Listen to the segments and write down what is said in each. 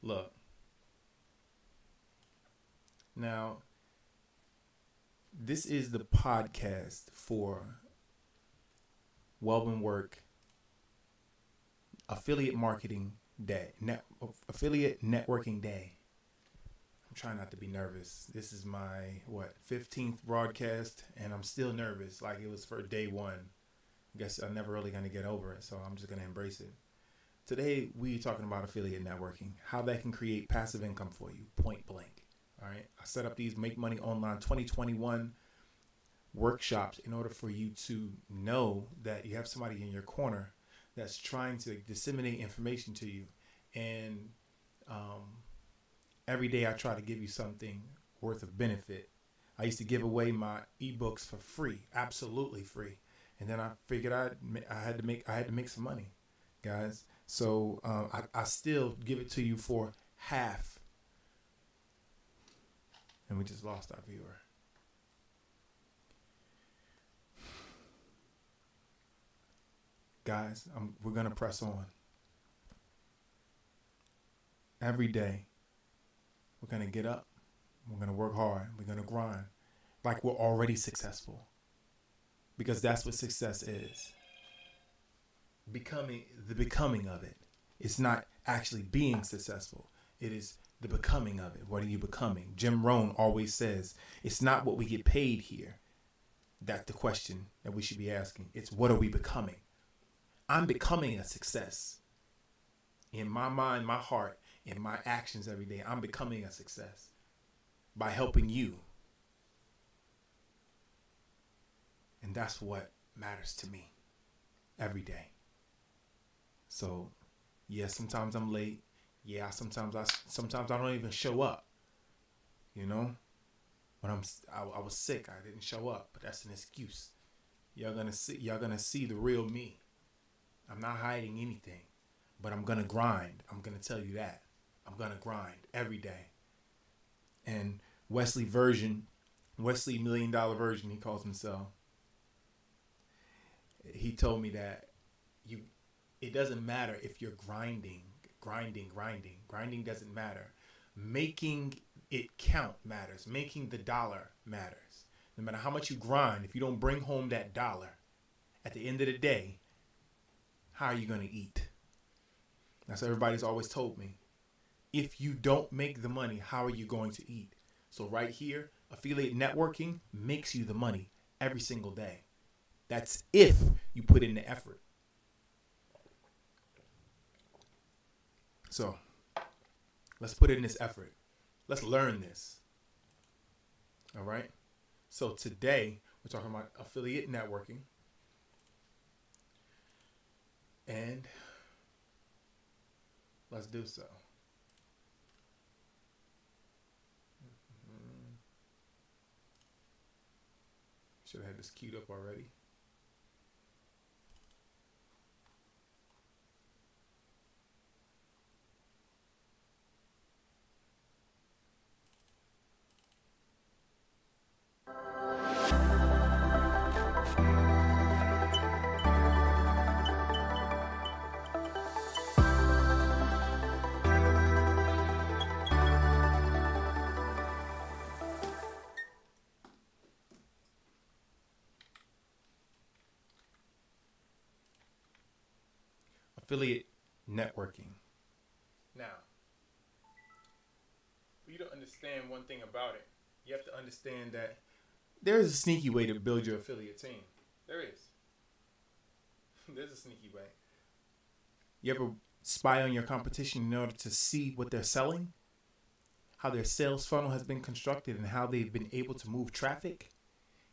Look, now this is the podcast for Wellman Work Affiliate Marketing Day, Affiliate Networking Day. I'm trying not to be nervous. This is my 15th broadcast, and I'm still nervous, like it was for day one. I guess I'm never really gonna get over it, so I'm just gonna embrace it. Today we're talking about affiliate networking, how that can create passive income for you, point blank. All right, I set up these Make Money Online 2021 workshops in order for you to know that you have somebody in your corner that's trying to disseminate information to you. And every day I try to give you something worth of benefit. I used to give away my eBooks for free, absolutely free. And then I figured I had to make some money, guys. So I still give it to you for half. And we just lost our viewer. Guys, we're going to press on. Every day, we're going to get up. We're going to work hard. We're going to grind like we're already successful. Because that's what success is. The becoming of it. It's not actually being successful. It is the becoming of it. What are you becoming? Jim Rohn always says, it's not what we get paid here. That's the question that we should be asking. It's what are we becoming? I'm becoming a success. In my mind, my heart, in my actions every day, I'm becoming a success by helping you. And that's what matters to me every day. So, yeah, sometimes I'm late. Yeah, sometimes I don't even show up. You know, when I was sick, I didn't show up, but that's an excuse. Y'all gonna see the real me. I'm not hiding anything, but I'm gonna grind. I'm gonna tell you that. I'm gonna grind every day. And Wesley $1 million version, he calls himself. He told me that it doesn't matter if you're grinding. Grinding doesn't matter. Making it count matters. Making the dollar matters. No matter how much you grind, if you don't bring home that dollar, at the end of the day, how are you going to eat? That's what everybody's always told me. If you don't make the money, how are you going to eat? So right here, affiliate networking makes you the money every single day. That's if you put in the effort. So let's put in this effort. Let's learn this. All right. So today we're talking about affiliate networking. And let's do so. Should have had this queued up already. Affiliate networking. Now, for you to understand one thing about it, you have to understand that there is a sneaky way to build your affiliate team. There is. There's a sneaky way. You ever spy on your competition in order to see what they're selling? How their sales funnel has been constructed and how they've been able to move traffic?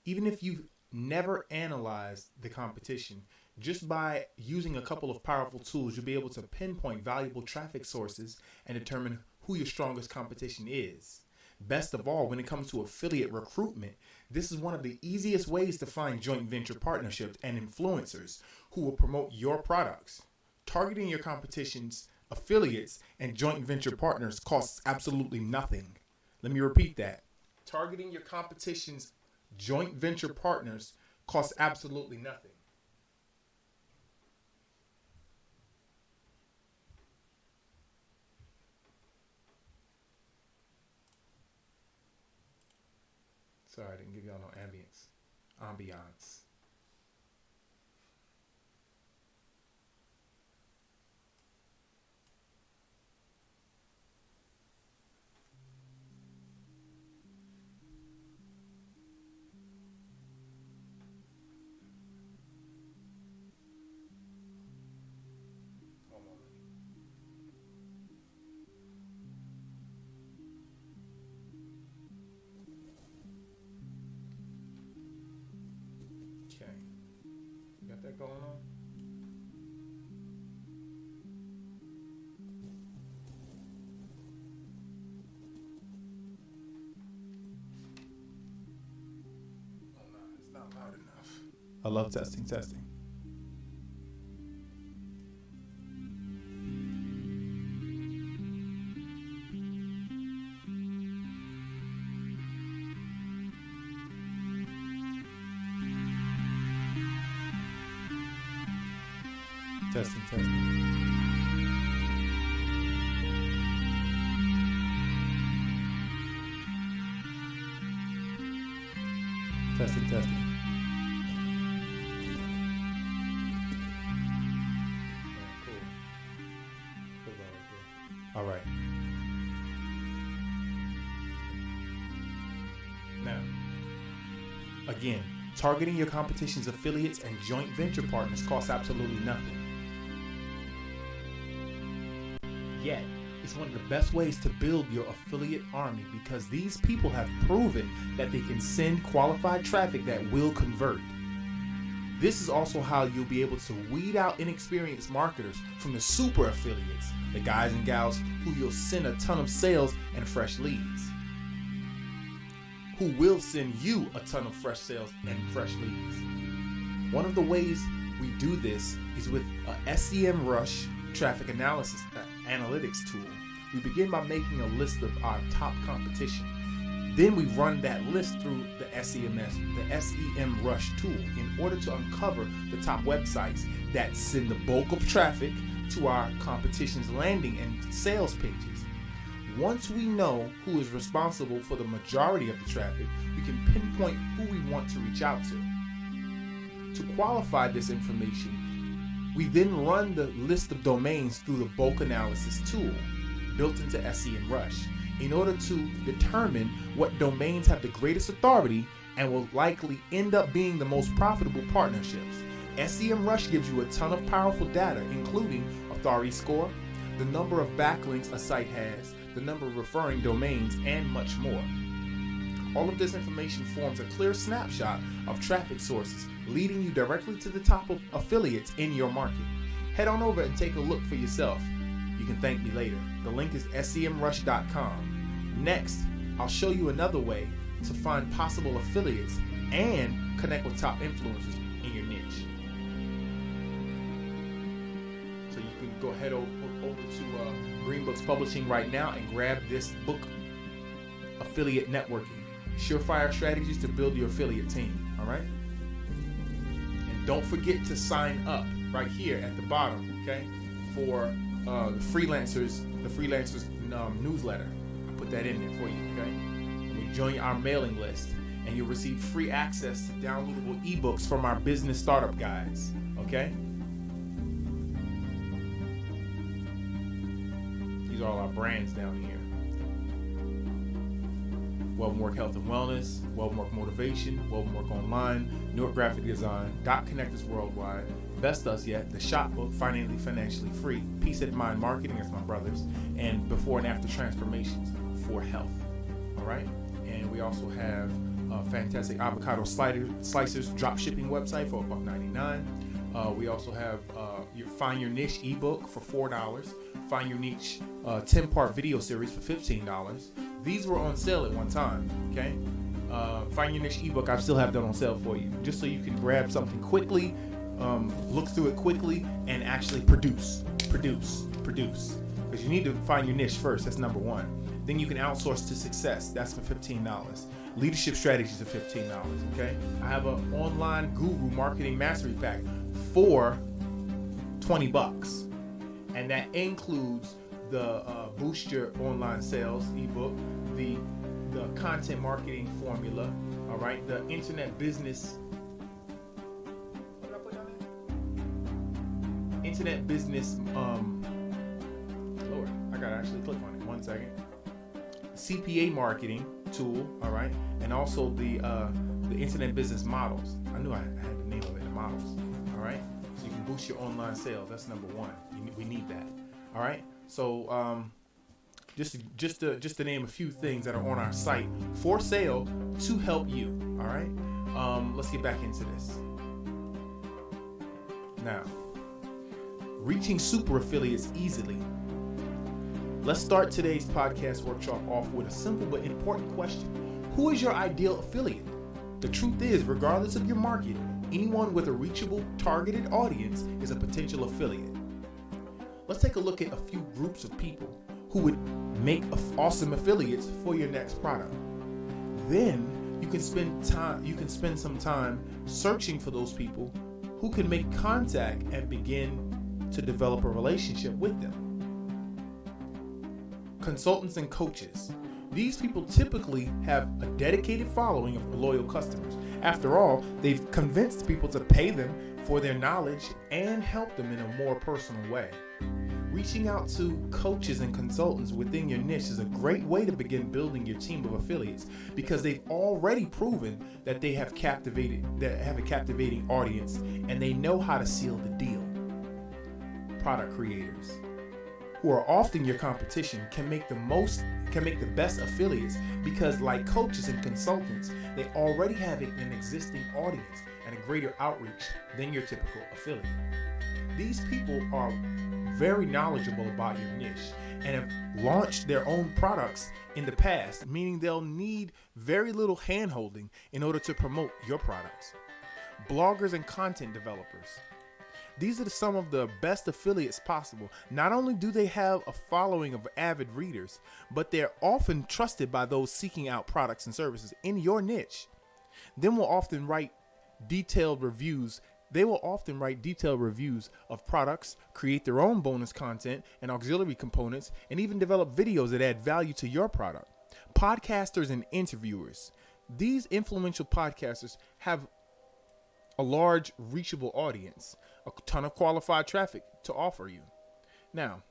Even if you've never analyzed the competition, just by using a couple of powerful tools, you'll be able to pinpoint valuable traffic sources and determine who your strongest competition is. Best of all, when it comes to affiliate recruitment, this is one of the easiest ways to find joint venture partnerships and influencers who will promote your products. Targeting your competition's affiliates and joint venture partners costs absolutely nothing. Let me repeat that. Targeting your competition's joint venture partners costs absolutely nothing. Sorry, I didn't give y'all no ambiance. One moment. Okay. You got that going on? Oh no, it's not loud enough. I love testing. Testing. Testing. Cool. All right. Now, again, targeting your competition's affiliates and joint venture partners costs absolutely nothing. Yet, it's one of the best ways to build your affiliate army because these people have proven that they can send qualified traffic that will convert. This is also how you'll be able to weed out inexperienced marketers from the super affiliates, the guys and gals who you'll send a ton of sales and fresh leads, who will send you a ton of fresh sales and fresh leads. One of the ways we do this is with a SEMrush traffic analysis analytics tool. We begin by making a list of our top competition. Then we run that list through the SEMrush tool in order to uncover the top websites that send the bulk of traffic to our competition's landing and sales pages. Once we know who is responsible for the majority of the traffic, we can pinpoint who we want to reach out to. To qualify this information, we then run the list of domains through the bulk analysis tool built into SEMrush in order to determine what domains have the greatest authority and will likely end up being the most profitable partnerships. SEMrush gives you a ton of powerful data, including authority score, the number of backlinks a site has, the number of referring domains, and much more. All of this information forms a clear snapshot of traffic sources, leading you directly to the top of affiliates in your market. Head on over and take a look for yourself. You can thank me later. The link is semrush.com. Next, I'll show you another way to find possible affiliates and connect with top influencers in your niche. So you can go head over to Green Books Publishing right now and grab this book, Affiliate Networking. Surefire strategies to build your affiliate team. All right? And don't forget to sign up right here at the bottom, okay, for the freelancers newsletter. I put that in there for you, okay? And you join our mailing list, and you'll receive free access to downloadable ebooks from our business startup guides, okay? These are all our brands down here. Wealthwork Health and Wellness, Wealthwork Motivation, Wealthwork Online, Newark Graphic Design, Dot Connectors Worldwide, Best Us Yet, The Shop Book, Financially Free, Peace of Mind Marketing, that's my brothers, and Before and After Transformations for Health. All right? And we also have a fantastic avocado slicers drop shipping website for $1.99. We also have your Find Your Niche ebook for $4. Find Your Niche 10-part video series for $15. These were on sale at one time, okay? Find Your Niche ebook, I still have that on sale for you, just so you can grab something quickly, look through it quickly, and actually produce. Because you need to find your niche first, that's number one. Then you can outsource to success, that's for $15. Leadership strategies are $15, okay? I have an online guru marketing mastery pack for $20. And that includes the Boost Your Online Sales ebook, the the content marketing formula, all right, the internet business. What did I put down there? Internet business. Lord, I gotta actually click on it. 1 second. CPA marketing tool, all right, and also the internet business models. I knew I had the name of it, the models, all right. So you can boost your online sales. That's number one. We need that, all right. So just to name a few things that are on our site for sale to help you, all right. Let's get back into this now. Reaching super affiliates easily. Let's start today's podcast workshop off with a simple but important question. Who is your ideal affiliate? The truth is, regardless of your market, anyone with a reachable, targeted audience is a potential affiliate. Let's take a look at a few groups of people who would make awesome affiliates for your next product. Then you can spend some time searching for those people who can make contact and begin to develop a relationship with them. Consultants and coaches. These people typically have a dedicated following of loyal customers. After all, they've convinced people to pay them for their knowledge and help them in a more personal way. Reaching out to coaches and consultants within your niche is a great way to begin building your team of affiliates because they've already proven that they have a captivating audience and they know how to seal the deal. Product creators, who are often your competition, can make the best affiliates because, like coaches and consultants, they already have an existing audience and a greater outreach than your typical affiliate. These people are very knowledgeable about your niche and have launched their own products in the past, meaning they'll need very little hand-holding in order to promote your products. Bloggers and content developers. These are some of the best affiliates possible. Not only do they have a following of avid readers, but they're often trusted by those seeking out products and services in your niche. They will often write detailed reviews of products, create their own bonus content and auxiliary components, and even develop videos that add value to your product. Podcasters and interviewers. These influential podcasters have a large reachable audience, a ton of qualified traffic to offer you. Now,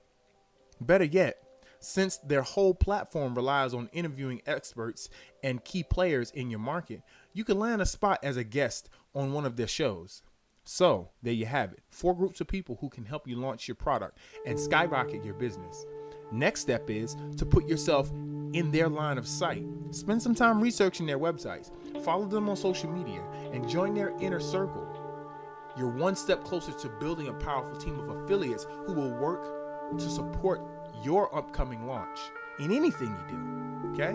better yet, since their whole platform relies on interviewing experts and key players in your market, you can land a spot as a guest on one of their shows. So there you have it. 4 groups of people who can help you launch your product and skyrocket your business. Next step is to put yourself in their line of sight. Spend some time researching their websites, follow them on social media, and join their inner circle. You're one step closer to building a powerful team of affiliates who will work to support your upcoming launch in anything you do, okay?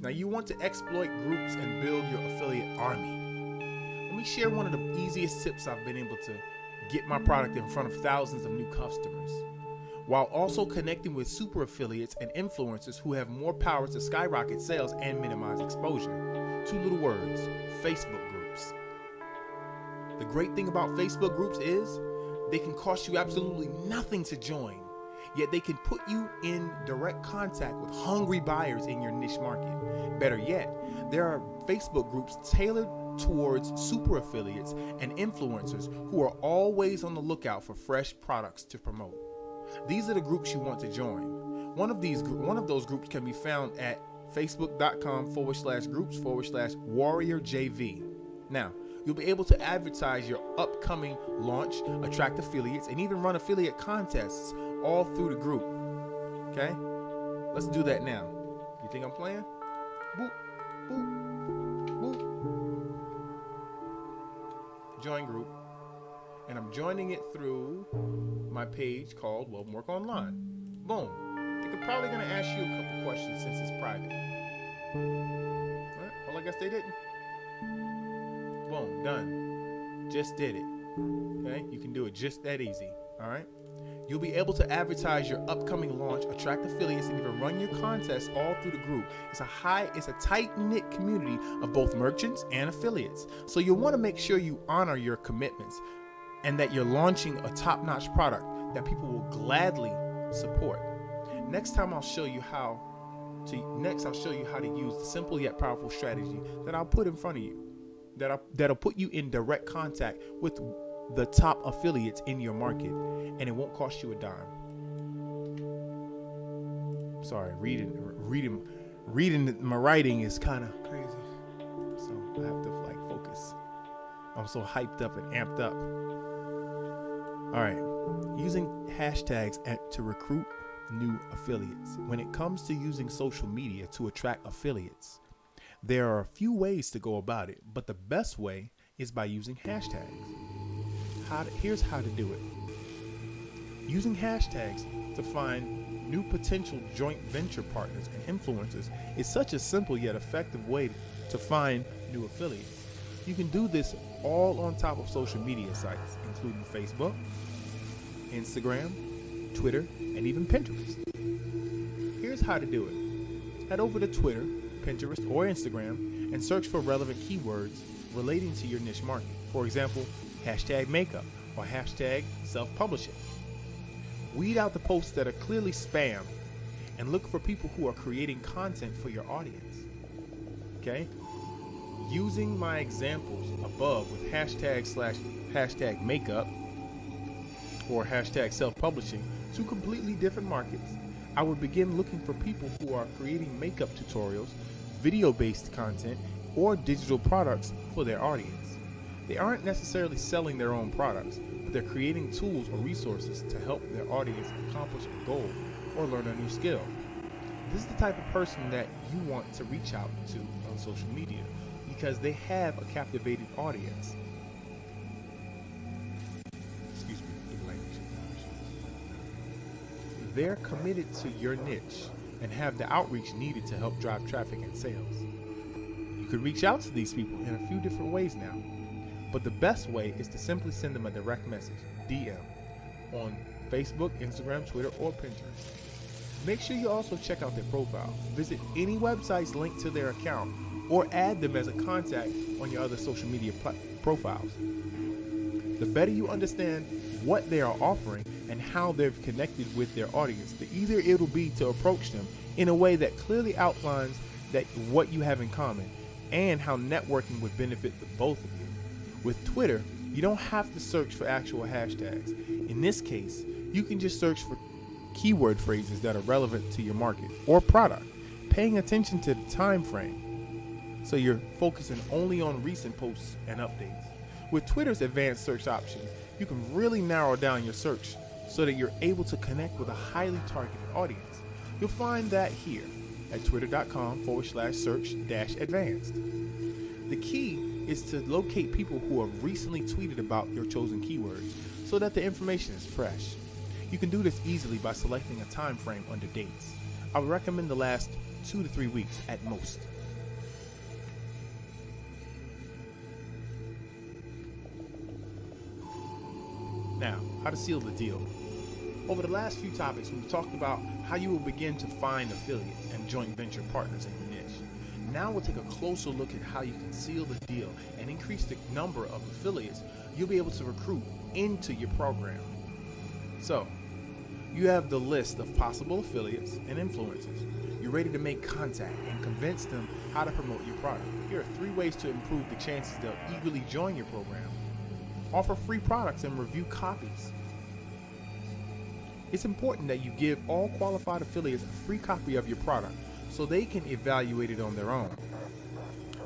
Now you want to exploit groups and build your affiliate army. Let me share one of the easiest tips I've been able to get my product in front of thousands of new customers, while also connecting with super affiliates and influencers who have more power to skyrocket sales and minimize exposure. 2 little words: Facebook groups. The great thing about Facebook groups is they can cost you absolutely nothing to join, yet they can put you in direct contact with hungry buyers in your niche market. Better yet, there are Facebook groups tailored towards super affiliates and influencers who are always on the lookout for fresh products to promote. These are the groups you want to join. One of those groups can be found at facebook.com/groups/warriorjv. Now, you'll be able to advertise your upcoming launch, attract affiliates, and even run affiliate contests all through the group. Okay? Let's do that now. You think I'm playing? Boop, boop, boop. Join group. And I'm joining it through my page called Love Work Online. Boom. They're probably going to ask you a couple questions since it's private. All right. Well, I guess they didn't. Boom. Done. Just did it. Okay. You can do it just that easy. All right. You'll be able to advertise your upcoming launch, attract affiliates, and even run your contests all through the group. It's a tight-knit community of both merchants and affiliates. So you'll want to make sure you honor your commitments and that you're launching a top-notch product that people will gladly support. Next I'll show you how to use the simple yet powerful strategy that I'll put in front of you, that'll put you in direct contact with the top affiliates in your market, and it won't cost you a dime. Sorry, reading my writing is kind of crazy, so I have to focus. I'm so hyped up and amped up. All right, using hashtags to recruit new affiliates. When it comes to using social media to attract affiliates, there are a few ways to go about it, but the best way is by using hashtags. Here's how to do it. Using hashtags to find new potential joint venture partners and influencers is such a simple yet effective way to find new affiliates. You can do this all on top of social media sites, including Facebook, Instagram, Twitter, and even Pinterest. Here's how to do it. Head over to Twitter, Pinterest, or Instagram and search for relevant keywords relating to your niche market. For example, hashtag makeup or hashtag self-publishing. Weed out the posts that are clearly spam and look for people who are creating content for your audience. Okay? Using my examples above with hashtag makeup or hashtag self-publishing, two completely different markets, I would begin looking for people who are creating makeup tutorials, video-based content, or digital products for their audience. They aren't necessarily selling their own products, but they're creating tools or resources to help their audience accomplish a goal or learn a new skill. This is the type of person that you want to reach out to on social media because they have a captivated audience. Excuse me, the language. They're committed to your niche and have the outreach needed to help drive traffic and sales. You could reach out to these people in a few different ways now, but the best way is to simply send them a direct message, DM, on Facebook, Instagram, Twitter, or Pinterest. Make sure you also check out their profile. Visit any websites linked to their account or add them as a contact on your other social media profiles. The better you understand what they are offering and how they've connected with their audience, the easier it'll be to approach them in a way that clearly outlines what you have in common and how networking would benefit the both of you. With Twitter, you don't have to search for actual hashtags. In this case, you can just search for keyword phrases that are relevant to your market or product, paying attention to the time frame. So you're focusing only on recent posts and updates. With Twitter's advanced search option, you can really narrow down your search so that you're able to connect with a highly targeted audience. You'll find that here at twitter.com/search-advanced. The key is to locate people who have recently tweeted about your chosen keywords so that the information is fresh. You can do this easily by selecting a time frame under dates. I would recommend the last 2 to 3 weeks at most. Now, how to seal the deal. Over the last few topics, we've talked about how you will begin to find affiliates and joint venture partners in your niche. Now we'll take a closer look at how you can seal the deal and increase the number of affiliates you'll be able to recruit into your program. So, you have the list of possible affiliates and influencers. You're ready to make contact and convince them how to promote your product. Here are 3 ways to improve the chances they'll eagerly join your program. Offer free products and review copies. It's important that you give all qualified affiliates a free copy of your product so they can evaluate it on their own.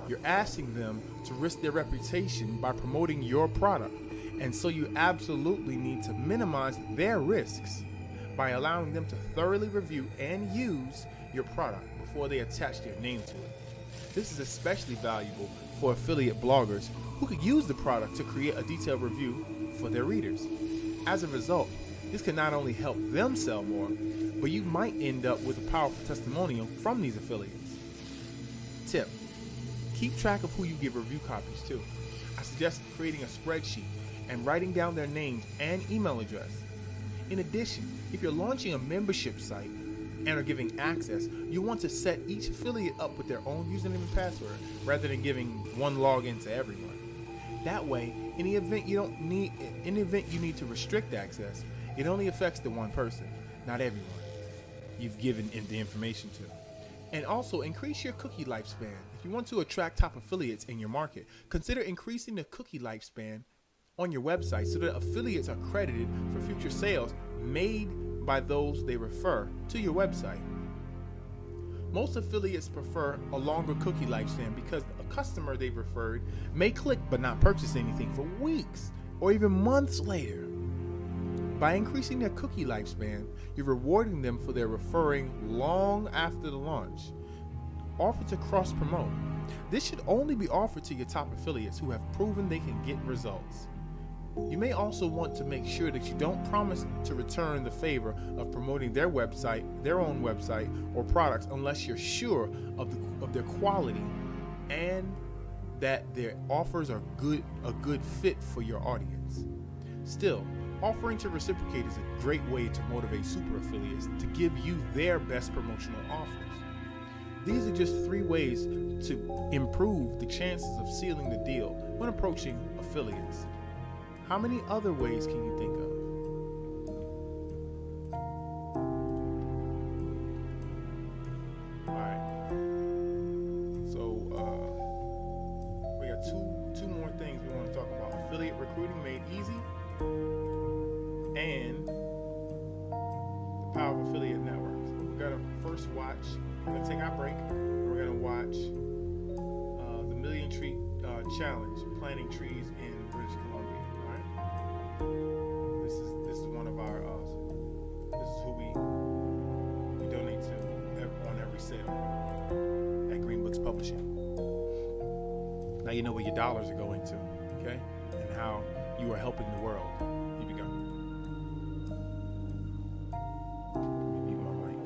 You're asking them to risk their reputation by promoting your product, and so you absolutely need to minimize their risks by allowing them to thoroughly review and use your product before they attach their name to it. This is especially valuable for affiliate bloggers who could use the product to create a detailed review for their readers. As a result, this can not only help them sell more, but you might end up with a powerful testimonial from these affiliates. Tip: keep track of who you give review copies to. I suggest creating a spreadsheet and writing down their names and email address. In addition, if you're launching a membership site and are giving access, you want to set each affiliate up with their own username and password rather than giving one login to everyone. That way, in the event you need to restrict access, it only affects the one person, not everyone you've given the information to. And also, increase your cookie lifespan. If you want to attract top affiliates in your market, consider increasing the cookie lifespan on your website so that affiliates are credited for future sales made by those they refer to your website. Most affiliates prefer a longer cookie lifespan because a customer they've referred may click but not purchase anything for weeks or even months later. By increasing their cookie lifespan, you're rewarding them for their referring long after the launch. Offer to cross-promote. This should only be offered to your top affiliates who have proven they can get results. You may also want to make sure that you don't promise to return the favor of promoting their own website or products unless you're sure of their quality and that their offers are a good fit for your audience. Still, offering to reciprocate is a great way to motivate super affiliates to give you their best promotional offers. These are just 3 ways to improve the chances of sealing the deal when approaching affiliates. How many other ways can you think of? Alright. So we got two more things we want to talk about. Affiliate recruiting made easy and the power of affiliate networks. We're gonna first watch, we're gonna take our break and we're gonna watch the Million Tree Challenge, planting trees in British Columbia. This is one of our this is who we donate to on every sale at Green Books Publishing. Now you know where your dollars are going to, okay? And how you are helping the world. Here we go. Let me mute my mic.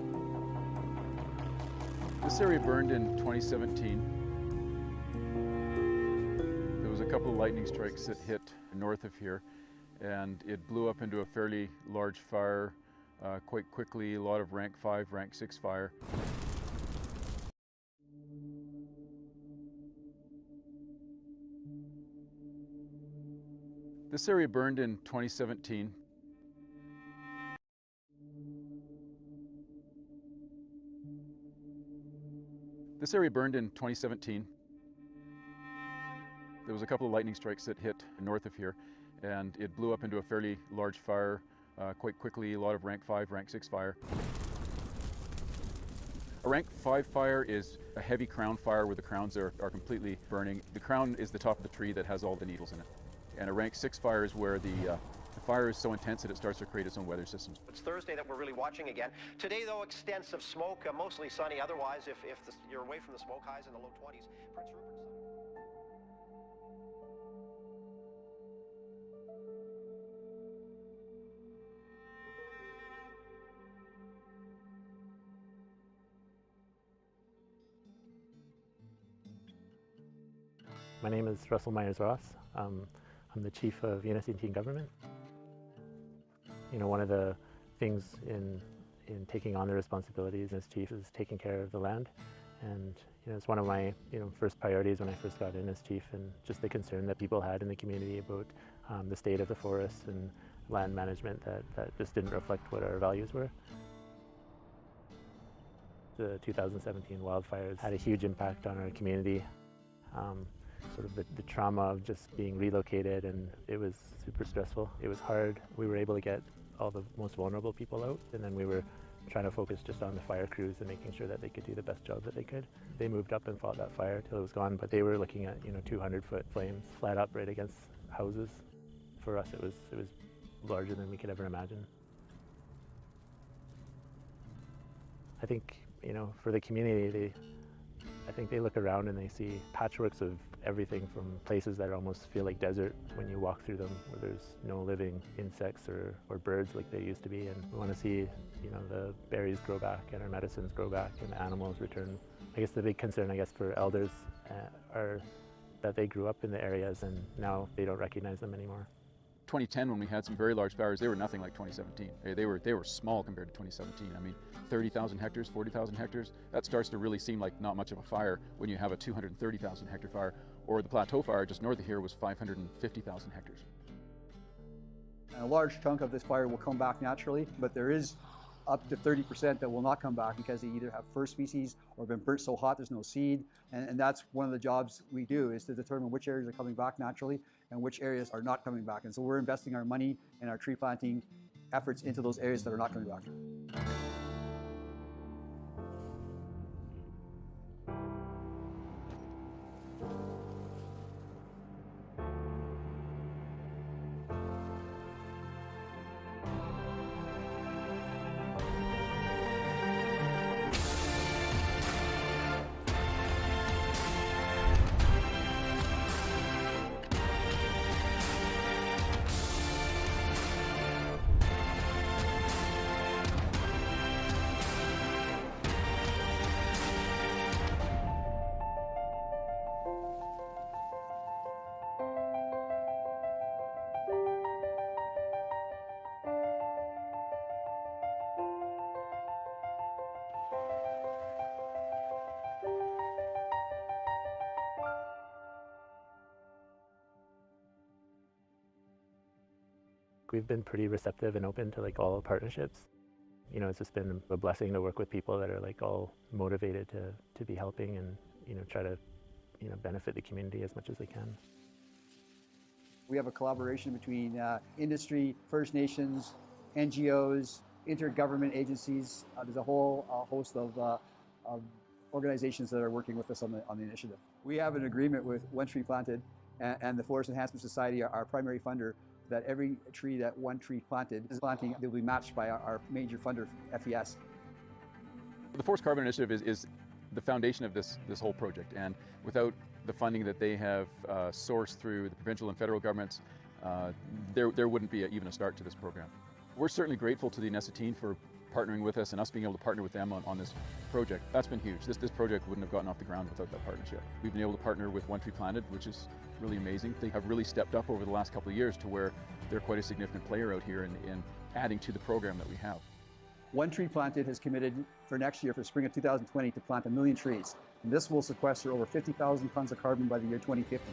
This area burned in 2017. There was a couple of lightning strikes that hit north of here, and it blew up into a fairly large fire quite quickly, a lot of rank 5, rank 6 fire. This area burned in 2017. This area burned in 2017. There was a couple of lightning strikes that hit north of here, and it blew up into a fairly large fire quite quickly, a lot of rank 5, rank 6 fire. A rank 5 fire is a heavy crown fire where the crowns are completely burning. The crown is the top of the tree that has all the needles in it. And a rank 6 fire is where the fire is so intense that it starts to create its own weather systems. It's Thursday that we're really watching again. Today, though, extensive smoke, mostly sunny. Otherwise, if you're away from the smoke, highs in the low 20s. Prince Rupert's My name is Russell Myers-Ross. I'm the Chief of EST Teen Government. You know, one of the things in taking on the responsibilities as Chief is taking care of the land. And it's one of my first priorities when I first got in as Chief, and just the concern that people had in the community about the state of the forests and land management that just didn't reflect what our values were. The 2017 wildfires had a huge impact on our community. Sort of the trauma of just being relocated, and it was super stressful. It was hard. We were able to get all the most vulnerable people out, and then we were trying to focus just on the fire crews and making sure that they could do the best job that they could. They moved up and fought that fire till it was gone, but they were looking at 200-foot flames flat up right against houses. For us, it was larger than we could ever imagine. I think for the community, I think they look around and they see patchworks of everything from places that almost feel like desert when you walk through them, where there's no living insects or birds like they used to be, and we want to see the berries grow back and our medicines grow back and the animals return. I guess the big concern for elders are that they grew up in the areas and now they don't recognize them anymore. 2010, when we had some very large fires, they were nothing like 2017. They were small compared to 2017. I mean, 30,000 hectares, 40,000 hectares, that starts to really seem like not much of a fire when you have a 230,000 hectare fire, or the Plateau fire just north of here was 550,000 hectares. A large chunk of this fire will come back naturally, but there is up to 30% that will not come back because they either have first species or been burnt so hot there's no seed. And that's one of the jobs we do, is to determine which areas are coming back naturally and which areas are not coming back. And so we're investing our money and our tree planting efforts into those areas that are not coming back. We've been pretty receptive and open to like all partnerships. You know, it's just been a blessing to work with people that are like all motivated to be helping and, you know, try to, you know, benefit the community as much as they can. We have a collaboration between industry, First Nations, NGOs, intergovernment agencies. There's a whole host of organizations that are working with us on the initiative. We have an agreement with One Tree Planted and the Forest Enhancement Society, our primary funder, that every tree that One Tree Planted is planting, they'll be matched by our major funder, FES. The Forest Carbon Initiative is the foundation of this whole project, and without the funding that they have sourced through the provincial and federal governments, there wouldn't be even a start to this program. We're certainly grateful to the Inessa team for partnering with us and us being able to partner with them on this project. That's been huge. This project wouldn't have gotten off the ground without that partnership. We've been able to partner with One Tree Planted, which is really amazing. They have really stepped up over the last couple of years to where they're quite a significant player out here in adding to the program that we have. One Tree Planted has committed for next year, for spring of 2020, to plant 1 million trees. And this will sequester over 50,000 tons of carbon by the year 2050.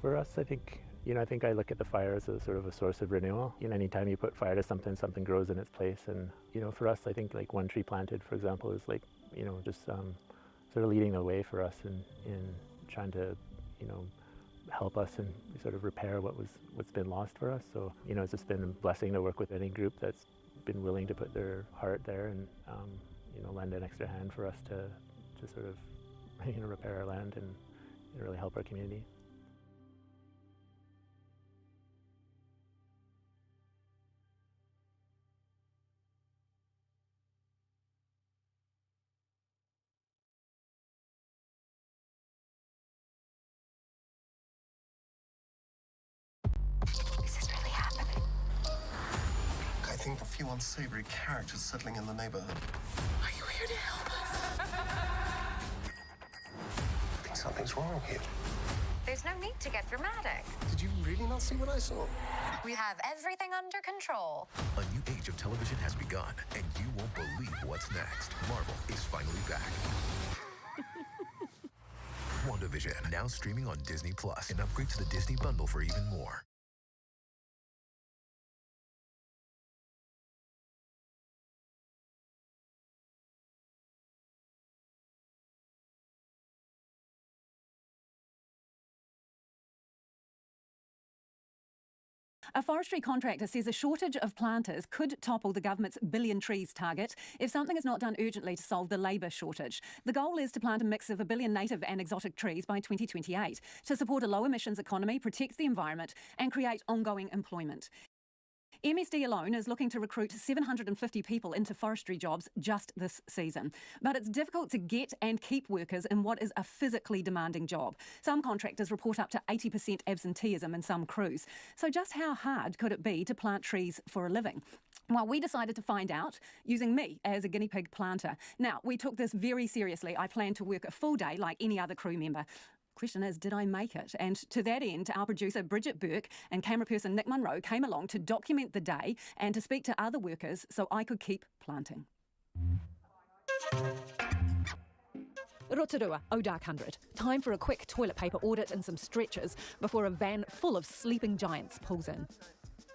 For us, I think I look at the fire as a sort of a source of renewal. You know, anytime you put fire to something, something grows in its place. And, you know, for us, I think like One Tree Planted, for example, is like, you know, just sort of leading the way for us in trying to, you know, help us and sort of repair what's been lost for us. So, you know, it's just been a blessing to work with any group that's been willing to put their heart there and, you know, lend an extra hand for us to sort of, you know, repair our land and really help our community. Is this really happening? I think a few unsavory characters settling in the neighborhood. Are you here to help us? I think something's wrong here. There's no need to get dramatic. Did you really not see what I saw? We have everything under control. A new age of television has begun, and you won't believe what's next. Marvel is finally back. WandaVision, now streaming on Disney+, and upgrade to the Disney Bundle for even more. A forestry contractor says a shortage of planters could topple the government's billion trees target if something is not done urgently to solve the labour shortage. The goal is to plant a mix of 1 billion native and exotic trees by 2028 to support a low emissions economy, protect the environment and create ongoing employment. MSD alone is looking to recruit 750 people into forestry jobs just this season. But it's difficult to get and keep workers in what is a physically demanding job. Some contractors report up to 80% absenteeism in some crews. So just how hard could it be to plant trees for a living? Well, we decided to find out using me as a guinea pig planter. Now, we took this very seriously. I planned to work a full day like any other crew member. Question is, did I make it? And to that end, our producer Bridget Burke and camera person Nick Munro came along to document the day and to speak to other workers so I could keep planting. Rotorua, Odark 100. Time for a quick toilet paper audit and some stretchers before a van full of sleeping giants pulls in.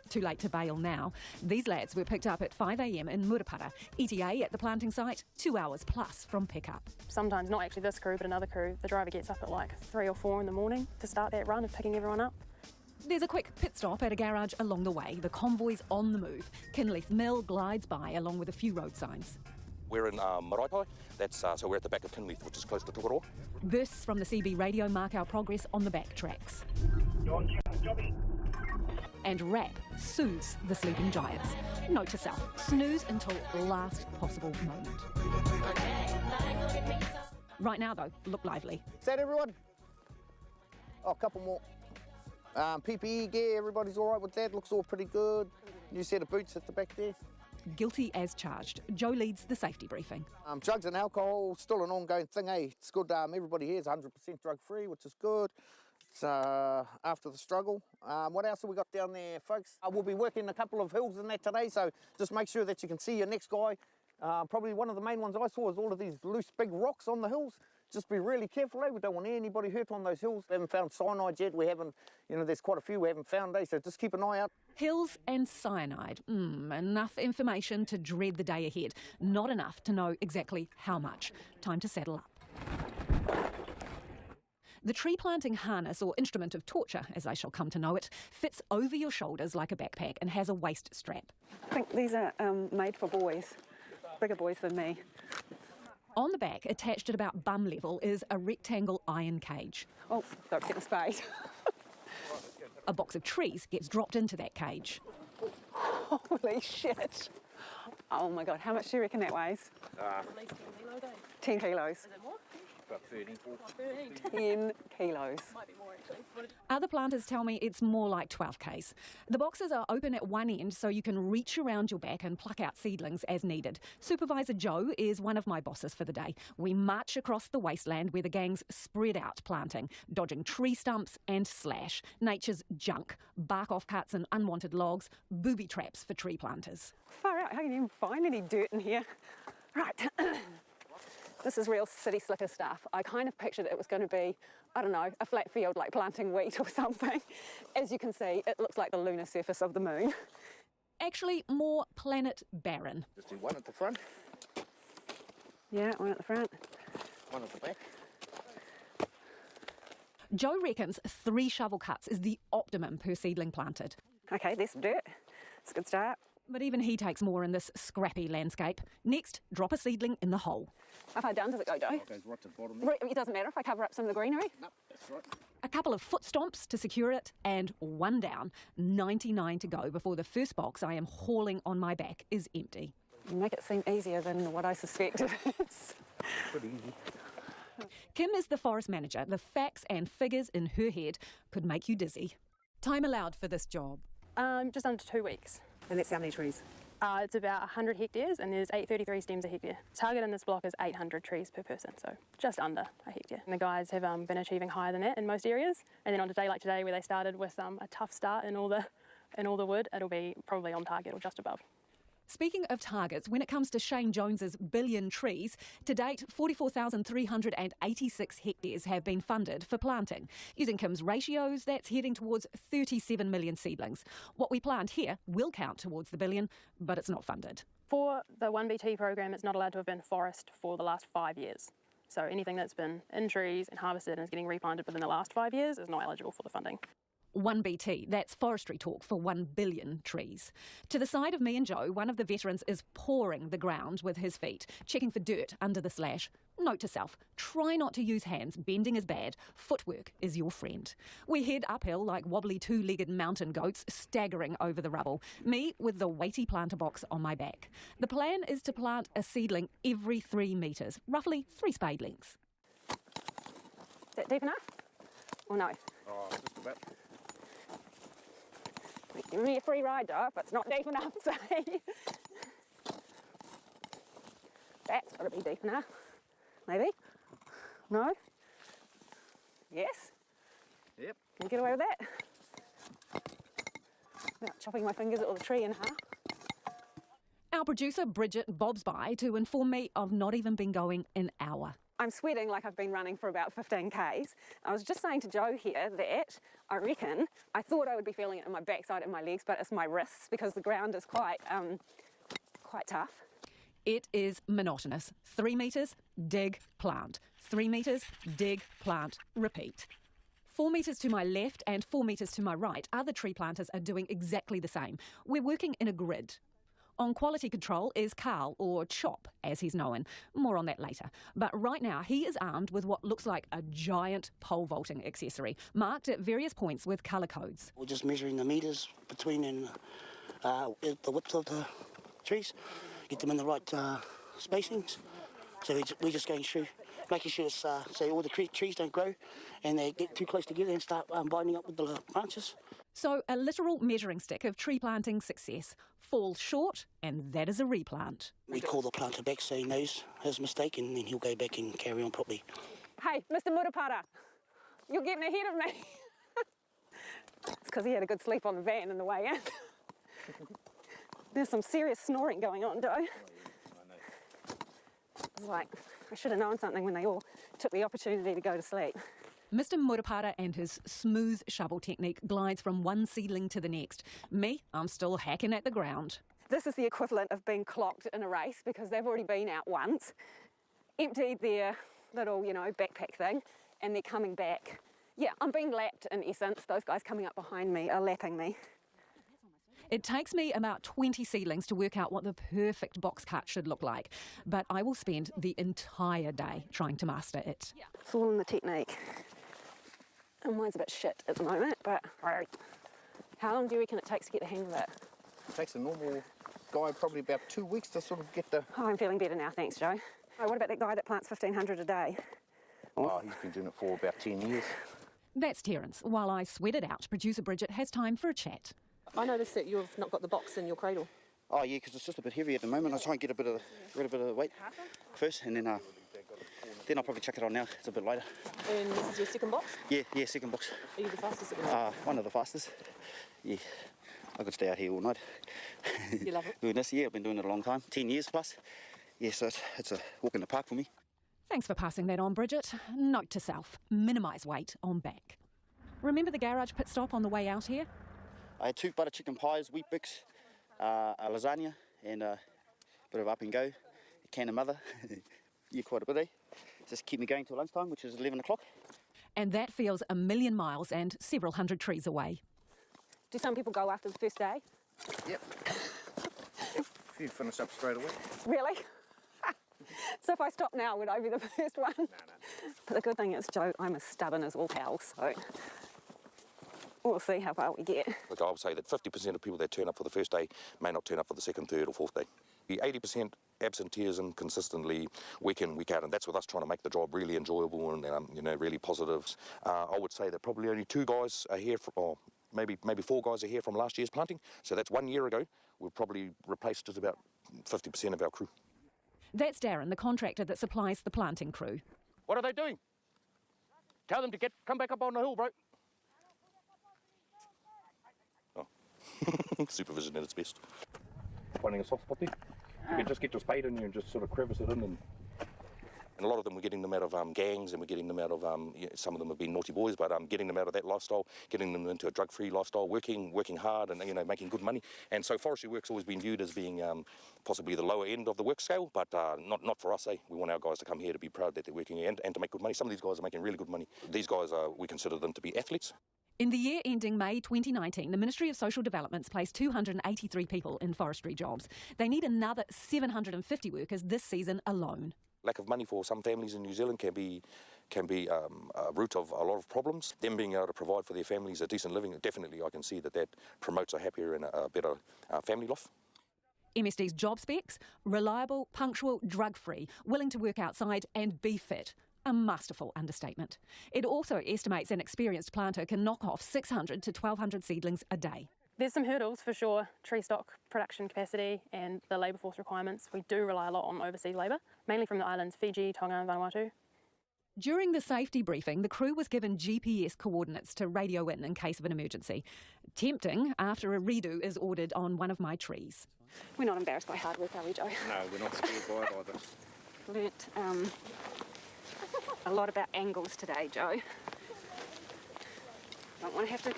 Too late to bail now. These lads were picked up at 5 a.m. in Murupara. ETA at the planting site, 2 hours plus from pickup. Sometimes, not actually this crew, but another crew, the driver gets up at like 3 or 4 in the morning to start that run of picking everyone up. There's a quick pit stop at a garage along the way. The convoy's on the move. Kinleith Mill glides by along with a few road signs. We're in Maraipai. That's so we're at the back of Kinleith, which is close to Tokoroa. Bursts from the CB radio mark our progress on the back tracks. And rap soothes the sleeping giants. Note to self, snooze until last possible moment. Right now though, look lively. Is that everyone? Oh, a couple more. PPE gear, everybody's all right with that, looks all pretty good. New set of boots at the back there. Guilty as charged. Joe leads the safety briefing. Drugs and alcohol, still an ongoing thing, eh? It's good, everybody here is 100% drug-free, which is good. It's after the struggle. What else have we got down there, folks? We'll be working a couple of hills in that today, so just make sure that you can see your next guy. Probably one of the main ones I saw is all of these loose big rocks on the hills. Just be really careful, eh? We don't want anybody hurt on those hills. We haven't found cyanide yet. We haven't, there's quite a few we haven't found, eh? So just keep an eye out. Hills and cyanide. Enough information to dread the day ahead. Not enough to know exactly how much. Time to saddle up. The tree planting harness, or instrument of torture, as I shall come to know it, fits over your shoulders like a backpack and has a waist strap. I think these are made for boys, bigger boys than me. On the back, attached at about bum level, is a rectangle iron cage. Oh, don't get the spade. A box of trees gets dropped into that cage. Holy shit. Oh my God, how much do you reckon that weighs? At least 10 kilos, eh? 10 kilos. Is it more? About 10 kilos. Might be more actually. Other planters tell me it's more like 12 k's. The boxes are open at one end so you can reach around your back and pluck out seedlings as needed. Supervisor Joe is one of my bosses for the day. We march across the wasteland where the gangs spread out planting, dodging tree stumps and slash, nature's junk, bark offcuts and unwanted logs, booby traps for tree planters. Far out, how can you even find any dirt in here? Right. This is real city slicker stuff. I kind of pictured it was going to be, I don't know, a flat field like planting wheat or something. As you can see, it looks like the lunar surface of the moon. Actually, more planet barren. Just do one at the front. Yeah, one at the front. One at the back. Joe reckons 3 shovel cuts is the optimum per seedling planted. Okay, there's some dirt. It's a good start. But even he takes more in this scrappy landscape. Next, drop a seedling in the hole. How far down does it go, Joe? It goes right to the bottom there. It doesn't matter if I cover up some of the greenery? No, that's right. A couple of foot stomps to secure it, and 1 down, 99 to go before the first box I am hauling on my back is empty. You make it seem easier than what I suspect it is. Pretty easy. Kim is the forest manager. The facts and figures in her head could make you dizzy. Time allowed for this job? Just under 2 weeks. And that's how many trees? It's about 100 hectares and there's 833 stems a hectare. Target in this block is 800 trees per person, so just under a hectare. And the guys have been achieving higher than that in most areas. And then on a day like today where they started with a tough start in all the wood, it'll be probably on target or just above. Speaking of targets, when it comes to Shane Jones's billion trees, to date 44,386 hectares have been funded for planting. Using Kim's ratios, that's heading towards 37 million seedlings. What we plant here will count towards the billion, but it's not funded. For the 1BT program, it's not allowed to have been forest for the last 5 years. So anything that's been in trees and harvested and is getting replanted within the last 5 years is not eligible for the funding. 1BT, that's forestry talk for 1 billion trees. To the side of me and Joe, one of the veterans is pawing the ground with his feet, checking for dirt under the slash. Note to self, try not to use hands, bending is bad, footwork is your friend. We head uphill like wobbly two-legged mountain goats, staggering over the rubble, me with the weighty planter box on my back. The plan is to plant a seedling every 3 metres, roughly 3 spade lengths. Is that deep enough? Or no? Oh, just about. Give me a free ride, Joe, if it's not deep enough, say. That's got to be deep enough. Maybe? No? Yes? Yep. Can you get away with that? Without chopping my fingers at the tree in half. Our producer, Bridget, bobs by to inform me I've not even been going an hour. I'm sweating like I've been running for about 15 Ks. I was just saying to Joe here that I thought I would be feeling it in my backside and my legs, but it's my wrists because the ground is quite tough. It is monotonous. 3 metres, dig, plant. 3 metres, dig, plant, repeat. 4 metres to my left and 4 metres to my right, other tree planters are doing exactly the same. We're working in a grid. On quality control is Carl, or Chop, as he's known. More on that later. But right now, he is armed with what looks like a giant pole vaulting accessory, marked at various points with colour codes. We're just measuring the metres between and the width of the trees, get them in the right spacings. So we're just going through, making sure it's, so all the trees don't grow and they get too close together and start binding up with the branches. So a literal measuring stick of tree planting success. Fall short, and that is a replant. We call the planter back so he knows his mistake and then he'll go back and carry on properly. Hey, Mr. Murapara, you're getting ahead of me. It's because he had a good sleep on the van on the way in. There's some serious snoring going on, Joe. It's like, I should have known something when they all took the opportunity to go to sleep. Mr. Murapara and his smooth shovel technique glides from one seedling to the next. Me, I'm still hacking at the ground. This is the equivalent of being clocked in a race because they've already been out once, emptied their little, backpack thing, and they're coming back. Yeah, I'm being lapped in essence. Those guys coming up behind me are lapping me. It takes me about 20 seedlings to work out what the perfect box cut should look like, but I will spend the entire day trying to master it. It's all in the technique. And mine's a bit shit at the moment, but how long do you reckon it takes to get the hang of it? It takes a normal guy probably about 2 weeks to sort of get the... Oh, I'm feeling better now, thanks, Joe. Oh, what about that guy that plants 1,500 a day? Oh, he's been doing it for about 10 years. That's Terence. While I sweat it out, producer Bridget has time for a chat. I noticed that you've not got the box in your cradle. Oh yeah, because it's just a bit heavy at the moment. I try and get a bit of the weight first, and then I'll probably chuck it on now. It's a bit lighter. And this is your second box? Yeah, second box. Are you the fastest at the moment? One of the fastest. Yeah, I could stay out here all night. You love it? Doing this, yeah, I've been doing it a long time, 10 years plus. Yeah, so it's a walk in the park for me. Thanks for passing that on, Bridget. Note to self, minimise weight on back. Remember the garage pit stop on the way out here? I had 2 butter chicken pies, wheat bix, a lasagna, and a bit of up and go, a can of mother. Yeah, quite a bit, eh? Just keep me going till lunchtime, which is 11 o'clock. And that feels 1,000,000 miles and several hundred trees away. Do some people go after the first day? Yep. You finish up straight away. Really? So if I stop now, would I be the first one? No. But the good thing is, Joe, I'm as stubborn as all pals, so we'll see how far we get. Look, I would say that 50% of people that turn up for the first day may not turn up for the second, third or fourth day. The 80% absenteeism consistently week in, week out, and that's with us trying to make the job really enjoyable and really positive. I would say that probably only 2 guys are here, or maybe 4 guys are here from last year's planting. So that's 1 year ago. We've probably replaced just about 50% of our crew. That's Darren, the contractor that supplies the planting crew. What are they doing? Tell them to come back up on the hill, bro. Oh. Supervision at its best. Finding a soft spot there. You can just get your spade in there and just sort of crevice it in. And a lot of them, we're getting them out of gangs, and we're getting them out of, some of them have been naughty boys, but getting them out of that lifestyle, getting them into a drug-free lifestyle, working hard and, making good money. And so forestry work's always been viewed as being possibly the lower end of the work scale, but not for us, eh? We want our guys to come here to be proud that they're working and to make good money. Some of these guys are making really good money. These guys, we consider them to be athletes. In the year ending May 2019, the Ministry of Social Development's placed 283 people in forestry jobs. They need another 750 workers this season alone. Lack of money for some families in New Zealand can be a root of a lot of problems. Them being able to provide for their families a decent living, definitely I can see that promotes a happier and a better family life. MSD's job specs: reliable, punctual, drug-free, willing to work outside and be fit. A masterful understatement. It also estimates an experienced planter can knock off 600 to 1,200 seedlings a day. There's some hurdles for sure: tree stock production capacity and the labour force requirements. We do rely a lot on overseas labour, mainly from the islands Fiji, Tonga and Vanuatu. During the safety briefing, the crew was given GPS coordinates to radio in case of an emergency. Tempting after a redo is ordered on one of my trees. We're not embarrassed by hard work, are we, Joe? No, we're not scared by it either. Learnt a lot about angles today, Joe. Don't want to have the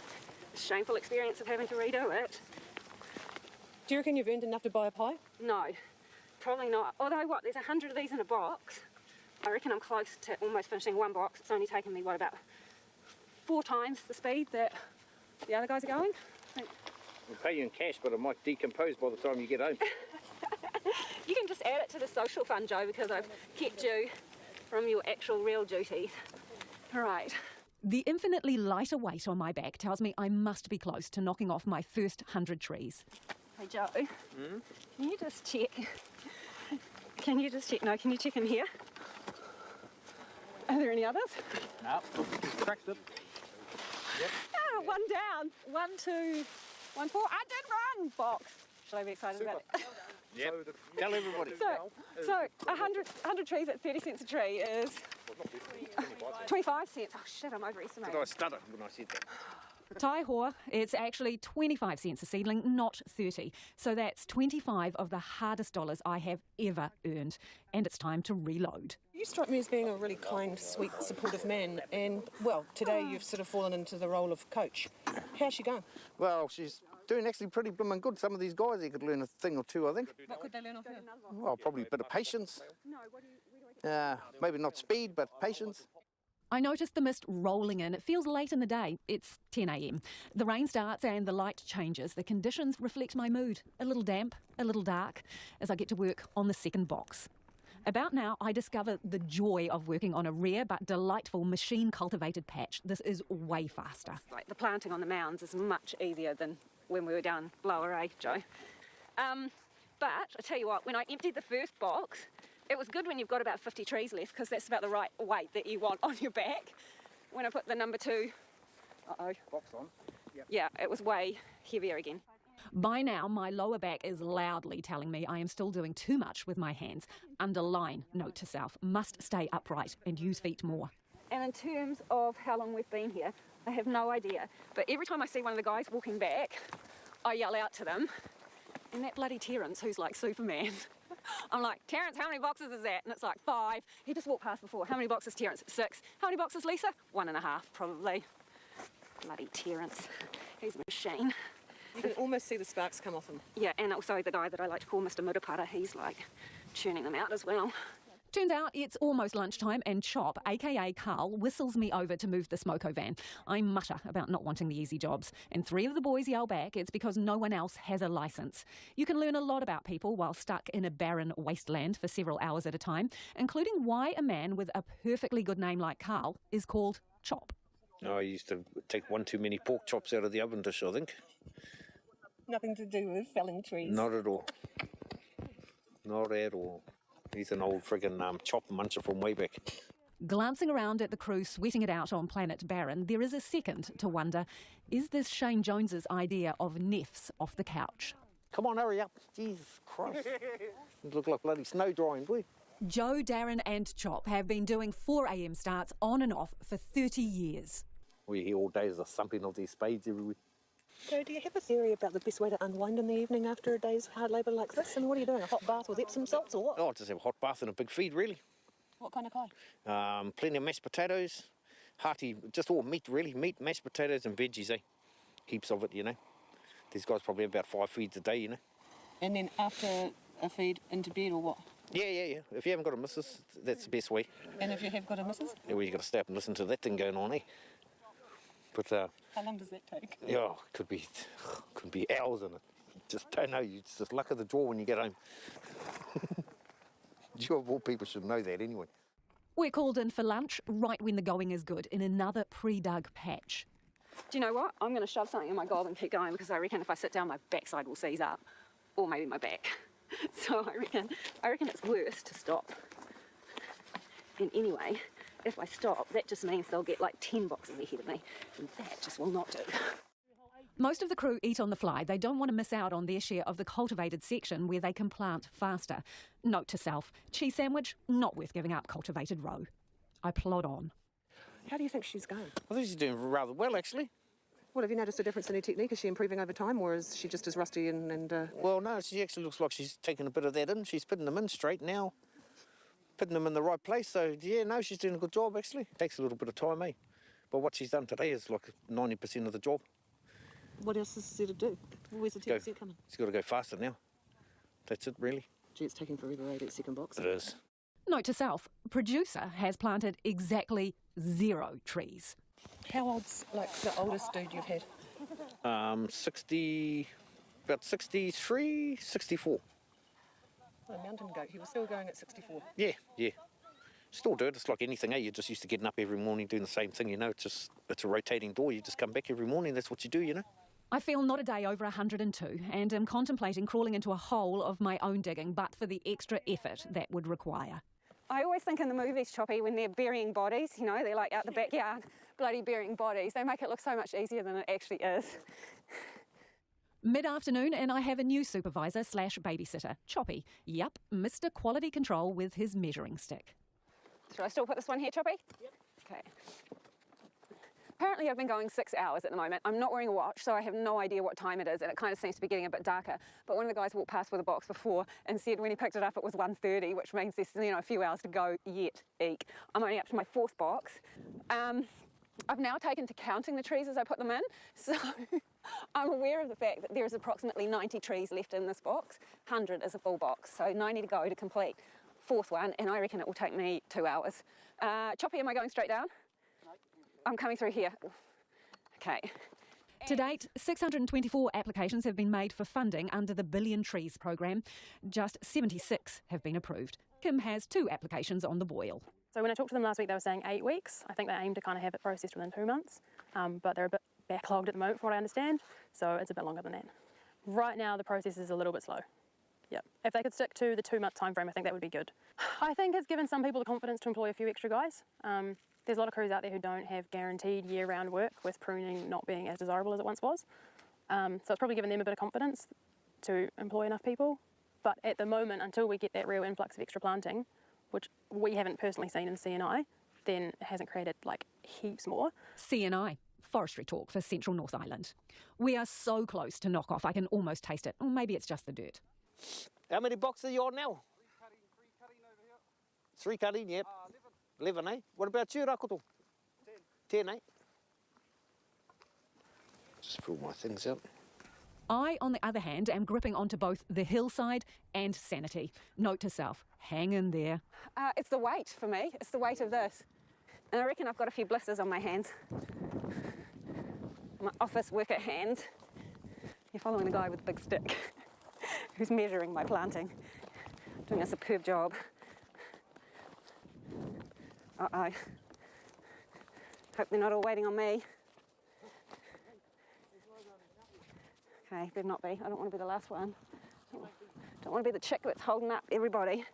shameful experience of having to redo it. Do you reckon you've earned enough to buy a pie? No, probably not. Although, there's 100 of these in a box. I reckon I'm close to almost finishing one box. It's only taken me, about 4 times the speed that the other guys are going. We'll pay you in cash, but it might decompose by the time you get home. You can just add it to the social fund, Joe, because I've kept you from your actual real duties. All right. The infinitely lighter weight on my back tells me I must be close to knocking off my first 100 trees. Hey, Joe, can you just check? Can you check in here? Are there any others? No, cracked it. Yep. Ah, one down. 1, 2, 1, 4. I did run, box. Should I be excited about it? Yep. Tell everybody. So 100 trees at 30 cents a tree is 25 cents. Oh shit, I'm overestimating. Did I stutter when I said that? Tai Hoa, it's actually 25 cents a seedling, not 30. So that's 25 of the hardest dollars I have ever earned. And it's time to reload. You strike me as being a really kind, sweet, supportive man. And, well, today you've sort of fallen into the role of coach. How's she going? Well, she's doing actually pretty blooming good. Some of these guys, they could learn a thing or two, I think. What could they learn off her? Well, probably a bit of patience. Maybe not speed, but patience. I noticed the mist rolling in. It feels late in the day. It's 10 a.m. The rain starts and the light changes. The conditions reflect my mood. A little damp, a little dark, as I get to work on the second box. About now, I discover the joy of working on a rare but delightful machine-cultivated patch. This is way faster. Like the planting on the mounds is much easier than when we were down lower, Joe? But I tell you what, when I emptied the first box, it was good when you've got about 50 trees left, because that's about the right weight that you want on your back. When I put the number 2, box on. Yep. Yeah, it was way heavier again. By now, my lower back is loudly telling me I am still doing too much with my hands. Underline, note to self, must stay upright and use feet more. And in terms of how long we've been here, I have no idea. But every time I see one of the guys walking back, I yell out to them. And that bloody Terence, who's like Superman, I'm like, Terence, how many boxes is that? And it's like 5. He just walked past before. How many boxes, Terence? 6. How many boxes, Lisa? 1.5, probably. Bloody Terence. He's a machine. You can almost see the sparks come off him. Yeah, and also the guy that I like to call Mr. Murupara, he's like churning them out as well. Turns out it's almost lunchtime and Chop, aka Carl, whistles me over to move the smoko van. I mutter about not wanting the easy jobs, and 3 of the boys yell back it's because no one else has a licence. You can learn a lot about people while stuck in a barren wasteland for several hours at a time, including why a man with a perfectly good name like Carl is called Chop. No, I used to take one too many pork chops out of the oven dish, I think. Nothing to do with felling trees. Not at all. Not at all. He's an old friggin' chop muncher from way back. Glancing around at the crew sweating it out on planet Barren, there is a second to wonder, is this Shane Jones's idea of neffs off the couch? Come on, hurry up. Jesus Christ. You look like bloody snow drying, boy. Joe, Darren and Chop have been doing 4 a.m. starts on and off for 30 years. We hear all days the thumping of these spades everywhere. Joe, do you have a theory about the best way to unwind in the evening after a day's hard labour like this? And what are you doing, a hot bath with Epsom salts or what? Oh, just have a hot bath and a big feed, really. What kind of pie? Plenty of mashed potatoes, hearty, just all meat, really. Meat, mashed potatoes and veggies, eh? Heaps of it, you know. These guys probably have about 5 feeds a day, you know. And then after a feed, into bed or what? Yeah. If you haven't got a missus, that's the best way. And if you have got a missus? Yeah, well, you got to stay up and listen to that thing going on, eh? But how long does that take? yeah, could be hours in it. Just don't know. It's just luck of the draw when you get home. You of all people should know that anyway. We're called in for lunch right when the going is good in another pre-dug patch. Do you know what? I'm going to shove something in my gob and keep going because I reckon if I sit down, my backside will seize up, or maybe my back. So I reckon it's worse to stop. And anyway, if I stop, that just means they'll get like 10 boxes ahead of me, and that just will not do. Most of the crew eat on the fly. They don't want to miss out on their share of the cultivated section where they can plant faster. Note to self, cheese sandwich, not worth giving up cultivated row. I plod on. How do you think she's going? I think she's doing rather well, actually. Well, have you noticed a difference in her technique? Is she improving over time, or is she just as rusty and... Well, no, she actually looks like she's taking a bit of that in. She's putting them in straight now, putting them in the right place. So, yeah, no, she's doing a good job, actually. Takes a little bit of time, eh? But what she's done today is like 90% of the job. What else is there to do? Where's the 10% coming? She's got to go faster now. That's it, really. Gee, it's taking forever, eh, that second box? It is. Note to self, producer has planted exactly 0 trees. How old's, like, the oldest dude you've had? 60, about 63, 64. Oh, a mountain goat. He was still going at 64. Yeah. Still do it. It's like anything, eh? You're just used to getting up every morning doing the same thing, you know. It's a rotating door. You just come back every morning. That's what you do, you know. I feel not a day over 102 and am contemplating crawling into a hole of my own digging, but for the extra effort that would require. I always think in the movies, Choppy, when they're burying bodies, you know, they're like out the backyard, bloody burying bodies. They make it look so much easier than it actually is. Mid-afternoon and I have a new supervisor / babysitter, Choppy. Yup, Mr. Quality Control with his measuring stick. Should I still put this one here, Choppy? Yep. Okay. Apparently I've been going 6 hours at the moment. I'm not wearing a watch, so I have no idea what time it is, and it kind of seems to be getting a bit darker. But one of the guys walked past with a box before and said when he picked it up it was 1:30, which means there's, you know, a few hours to go yet. Eek. I'm only up to my 4th box. I've now taken to counting the trees as I put them in, so I'm aware of the fact that there's approximately 90 trees left in this box. 100 is a full box, so 90 to go to complete 4th one, and I reckon it will take me 2 hours. Choppy, am I going straight down? I'm coming through here. Okay. To date, 624 applications have been made for funding under the Billion Trees program. Just 76 have been approved. Kim has 2 applications on the boil. So when I talked to them last week, they were saying 8 weeks. I think they aim to kind of have it processed within 2 months, but they're a bit backlogged at the moment, from what I understand, so it's a bit longer than that. Right now, the process is a little bit slow. Yeah, if they could stick to the 2-month time frame, I think that would be good. I think it's given some people the confidence to employ a few extra guys. There's a lot of crews out there who don't have guaranteed year-round work, with pruning not being as desirable as it once was. So it's probably given them a bit of confidence to employ enough people. But at the moment, until we get that real influx of extra planting, which we haven't personally seen in CNI, then it hasn't created like heaps more. CNI, forestry talk for Central North Island. We are so close to knock off, I can almost taste it. Or maybe it's just the dirt. How many boxes are you on now? 3 cutting over here. 3 cutting, yep. 11, eh? What about you, Rakoto? 10, eh? Just pull my things out. I, on the other hand, am gripping onto both the hillside and sanity. Note to self, hang in there. It's the weight for me. It's the weight of this. And I reckon I've got a few blisters on my hands. My office worker hands. You're following the guy with the big stick who's measuring my planting. Doing a superb job. Uh-oh. Hope they're not all waiting on me. Okay, better not be. I don't want to be the last one. Don't want to be the chick that's holding up everybody.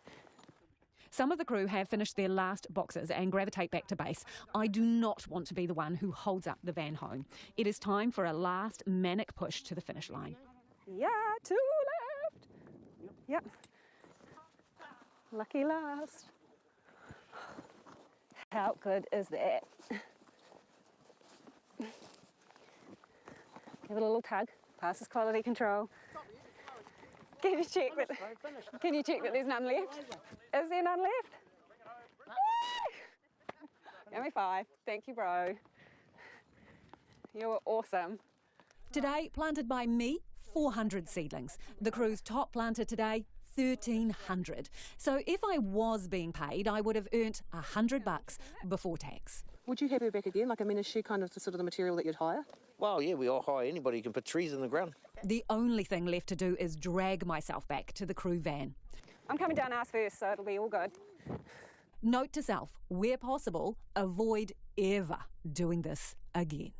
Some of the crew have finished their last boxes and gravitate back to base. I do not want to be the one who holds up the van home. It is time for a last manic push to the finish line. Yeah, 2 left. Yep. Lucky last. How good is that? Give it a little tug. Passes quality control. Can you check that there's none left? Is there none left? Give me 5. Thank you, bro. You were awesome. Today, planted by me, 400 seedlings. The crew's top planter today, $1,300. So if I was being paid, I would have earned $100 before tax. Would you have her back again? Like, I mean, is she kind of the sort of the material that you'd hire? Well, yeah, we all hire anybody who can put trees in the ground. The only thing left to do is drag myself back to the crew van. I'm coming down ass first, so it'll be all good. Note to self, where possible, avoid ever doing this again.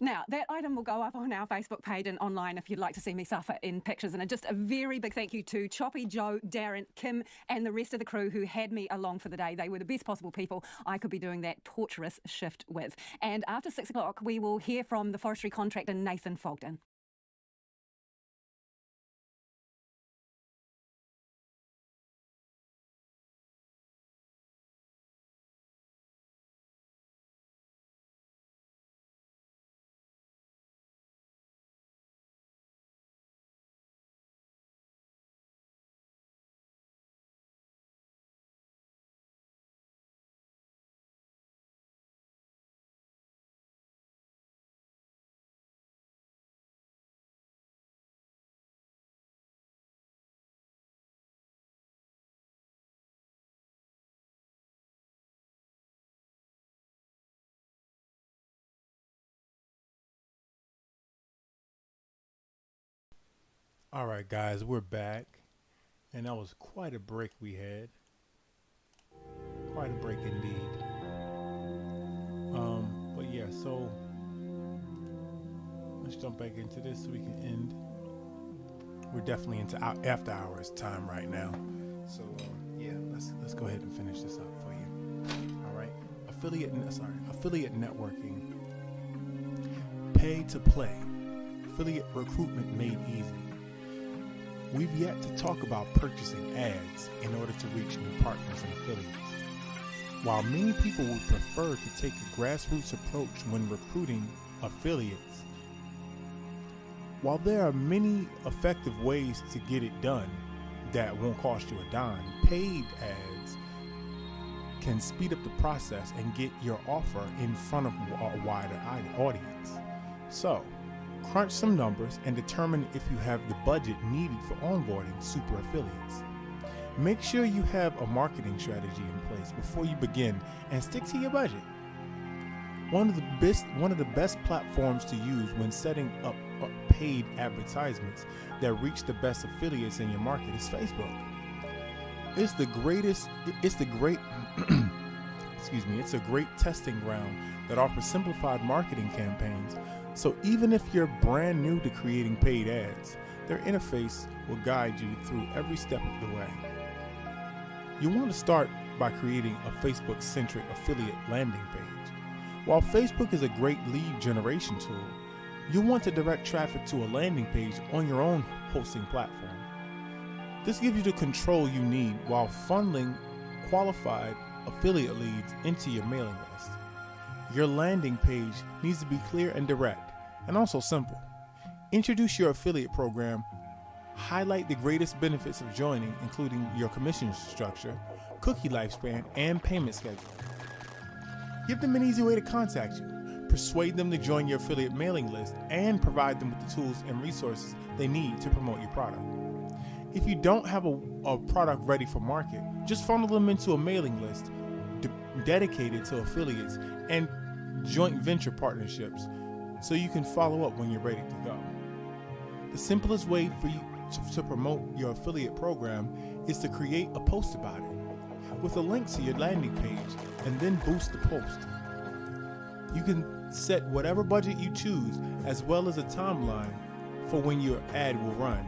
Now, that item will go up on our Facebook page and online if you'd like to see me suffer in pictures. And just a very big thank you to Choppy, Joe, Darren, Kim, and the rest of the crew who had me along for the day. They were the best possible people I could be doing that torturous shift with. And after 6 o'clock, we will hear from the forestry contractor Nathan Fogden. All right, guys, we're back, and that was quite a break we had. Quite a break indeed. But yeah, so let's jump back into this so we can end. We're definitely into after hours time right now, so yeah, let's go ahead and finish this up for you. All right, affiliate networking, pay to play, affiliate recruitment made easy. We've yet to talk about purchasing ads in order to reach new partners and affiliates. While many people would prefer to take a grassroots approach when recruiting affiliates, while there are many effective ways to get it done that won't cost you a dime, paid ads can speed up the process and get your offer in front of a wider audience. So, crunch some numbers and determine if you have the budget needed for onboarding super affiliates. Make sure you have a marketing strategy in place before you begin and stick to your budget. One of the best platforms to use when setting up paid advertisements that reach the best affiliates in your market is Facebook. It's a great testing ground that offers simplified marketing campaigns. So even if you're brand new to creating paid ads, their interface will guide you through every step of the way. You want to start by creating a Facebook-centric affiliate landing page. While Facebook is a great lead generation tool, you want to direct traffic to a landing page on your own hosting platform. This gives you the control you need while funneling qualified affiliate leads into your mailing list. Your landing page needs to be clear and direct, and also simple. Introduce your affiliate program, highlight the greatest benefits of joining, including your commission structure, cookie lifespan, and payment schedule. Give them an easy way to contact you, persuade them to join your affiliate mailing list, and provide them with the tools and resources they need to promote your product. If you don't have a product ready for market, just funnel them into a mailing list dedicated to affiliates and joint venture partnerships so you can follow up when you're ready to go. The simplest way for you to promote your affiliate program is to create a post about it with a link to your landing page and then boost the post. You can set whatever budget you choose as well as a timeline for when your ad will run.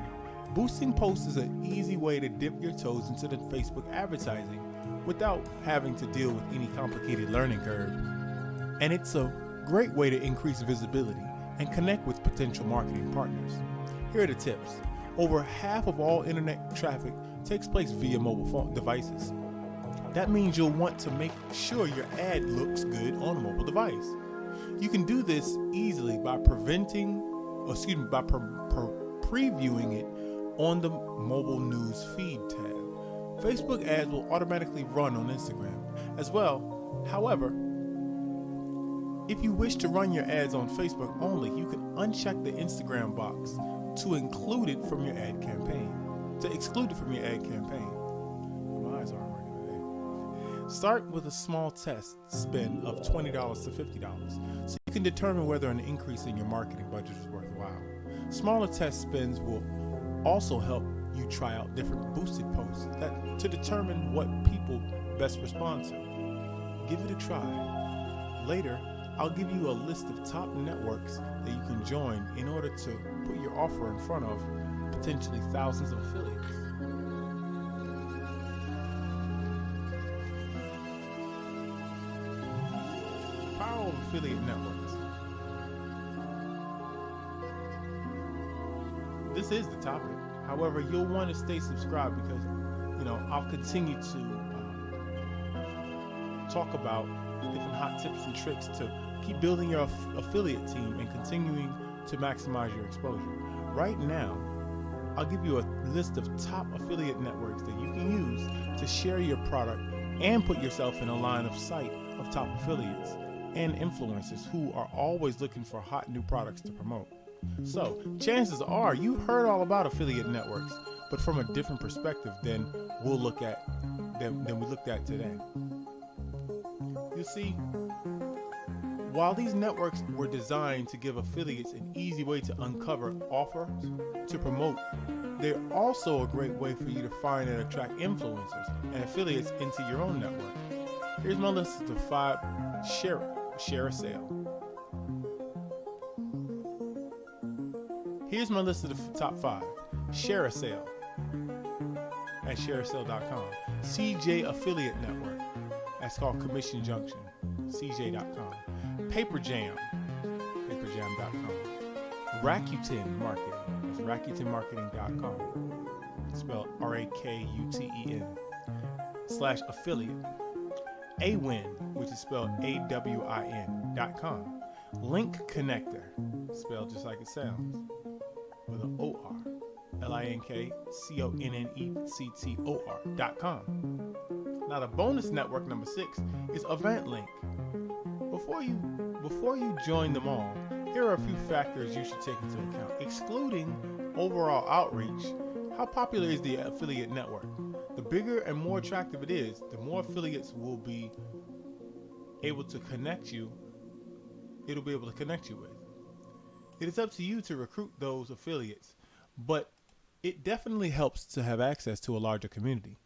Boosting posts is an easy way to dip your toes into the Facebook advertising without having to deal with any complicated learning curve. And it's a great way to increase visibility and connect with potential marketing partners. Here are the tips. Over half of all internet traffic takes place via mobile phone devices. That means you'll want to make sure your ad looks good on a mobile device. You can do this easily by previewing it on the mobile news feed tab. Facebook ads will automatically run on Instagram as well. However, if you wish to run your ads on Facebook only, you can uncheck the Instagram box to include it from your ad campaign. to exclude it from your ad campaign. My eyes aren't working today. Start with a small test spend of $20 to $50 so you can determine whether an increase in your marketing budget is worthwhile. Smaller test spends will also help you try out different boosted posts to determine what people best respond to. Give it a try. Later, I'll give you a list of top networks that you can join in order to put your offer in front of potentially thousands of affiliates. Power of affiliate networks. This is the topic. However, you'll want to stay subscribed because, I'll continue to talk about different hot tips and tricks to keep building your affiliate team and continuing to maximize your exposure. Right now, I'll give you a list of top affiliate networks that you can use to share your product and put yourself in a line of sight of top affiliates and influencers who are always looking for hot new products to promote. So, chances are you've heard all about affiliate networks, but from a different perspective than we looked at today. You see, while these networks were designed to give affiliates an easy way to uncover offers to promote, they're also a great way for you to find and attract influencers and affiliates into your own network. Here's my list of 5 share a sale. Here's my list of the top 5. Share a sale at shareasale.com. CJ Affiliate Network. That's called Commission Junction. CJ.com. Paperjam. Paperjam.com. Rakuten Marketing. That's RakutenMarketing.com. Spelled RAKUTEN. /affiliate. AWIN, which is spelled AWIN.com. Link Connector. Spelled just like it sounds. With an OR. LINKCONNECTOR.com. Now the bonus network number 6 is EventLink. Before you join them all, here are a few factors you should take into account. Excluding overall outreach, how popular is the affiliate network? The bigger and more attractive it is, the more affiliates will be able to connect you. It'll be able to connect you with. It is up to you to recruit those affiliates, but it definitely helps to have access to a larger community.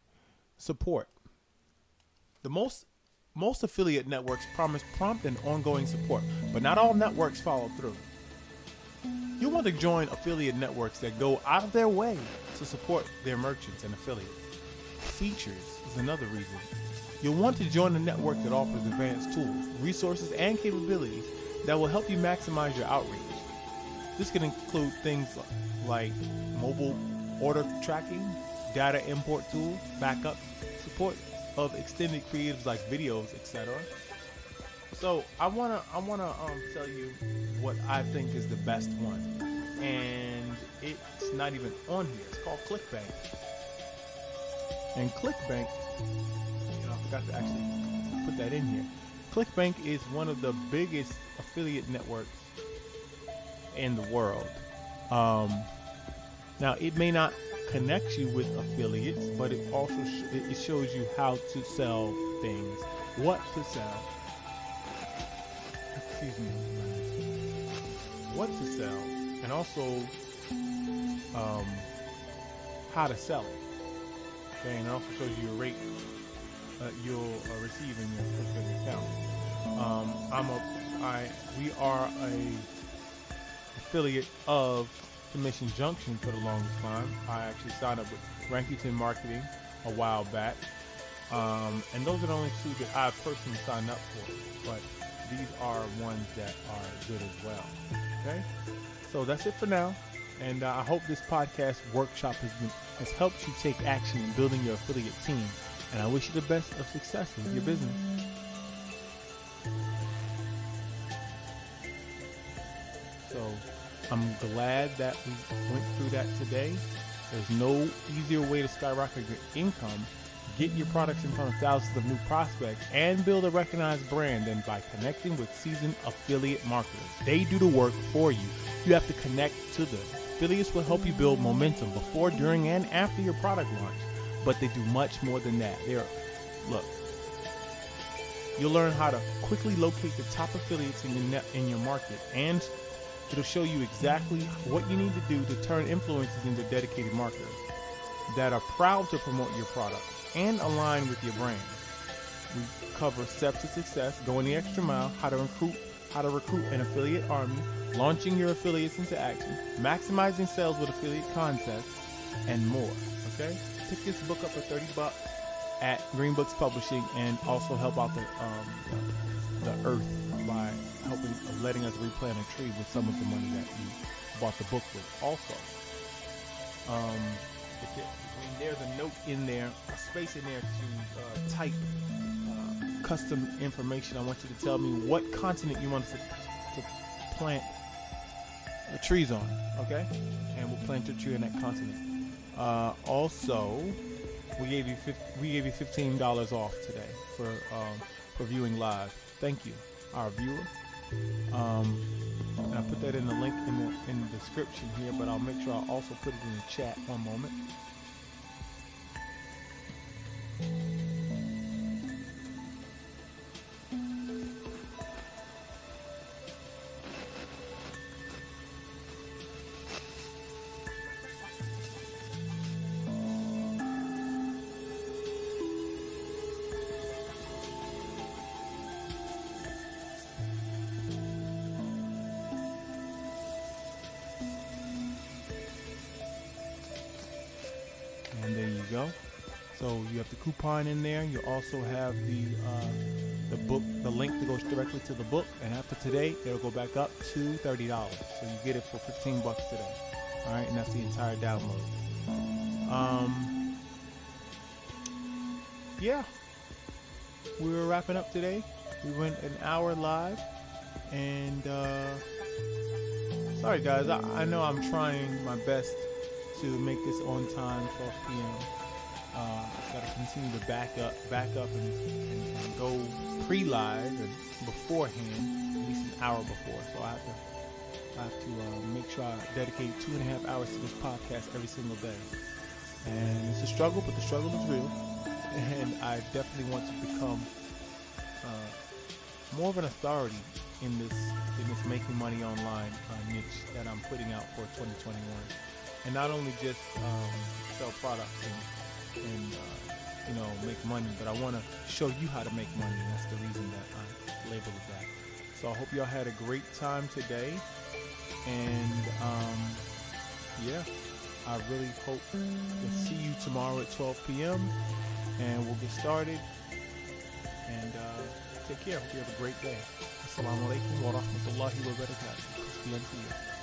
Support. The most affiliate networks promise prompt and ongoing support, but not all networks follow through. You want to join affiliate networks that go out of their way to support their merchants and affiliates. Features is another reason. You'll want to join a network that offers advanced tools, resources, and capabilities that will help you maximize your outreach. This can include things like mobile order tracking, data import tools, backup, support of extended creatives like videos, etc. So I wanna tell you what I think is the best one, and it's not even on here. It's called ClickBank, and ClickBank, I forgot to actually put that in here. ClickBank is one of the biggest affiliate networks in the world. Now it may not connect you with affiliates, but it also it shows you how to sell things, what to sell. Excuse me. What to sell, and also how to sell it. Okay, and it also shows you a rate you'll receive in your ClickBank account. We are a affiliate of Commission Junction for the longest time. I actually signed up with Rakuten Marketing a while back, and those are the only 2 that I personally signed up for, but these are ones that are good as well. Okay, so that's it for now, and I hope this podcast workshop has helped you take action in building your affiliate team, and I wish you the best of success with your business. So I'm glad that we went through that today. There's no easier way to skyrocket your income get your products in front of thousands of new prospects, and build a recognized brand than by connecting with seasoned affiliate marketers. They do the work for you. You have to connect to them. Affiliates will help you build momentum before, during, and after your product launch, but they do much more than that. Look, you'll learn how to quickly locate the top affiliates in your market, and it'll show you exactly what you need to do to turn influencers into dedicated marketers that are proud to promote your product and align with your brand. We cover steps to success, going the extra mile, how to recruit an affiliate army, launching your affiliates into action, maximizing sales with affiliate contests, and more. Okay? Pick this book up for $30 at Green Books Publishing, and also help out the earth by letting us replant a tree with some of the money that you bought the book with. Also, there's a note in there, a space in there to type custom information. I want you to tell me what continent you want us to plant the trees on, okay? And we'll plant a tree on that continent. Also, we gave you $15 off today for viewing live. Thank you, our viewer. And I put that in the link in the description here, but I'll make sure I also put it in the chat. One moment. And there you go. So you have the coupon in there. You also have the book, the link that goes directly to the book. And after today, it'll go back up to $30. So you get it for $15 today. All right, and that's the entire download. Yeah, we were wrapping up today. We went an hour live, and sorry guys, I know I'm trying my best to make this on time, 12 p.m. Got to continue to back up and go pre-live and beforehand, at least an hour before. So I have to make sure I dedicate 2.5 hours to this podcast every single day. And it's a struggle, but the struggle is real. And I definitely want to become more of an authority in this making money online niche that I'm putting out for 2021. And not only just sell products and make money, but I want to show you how to make money, and that's the reason that I labeled it that. So I hope y'all had a great time today, and yeah, I really hope to see you tomorrow at 12 p.m. and we'll get started. And take care. Hope you have a great day. Assalamu alaikum wa rahmatullahi wa barakatuh. Peace be unto you.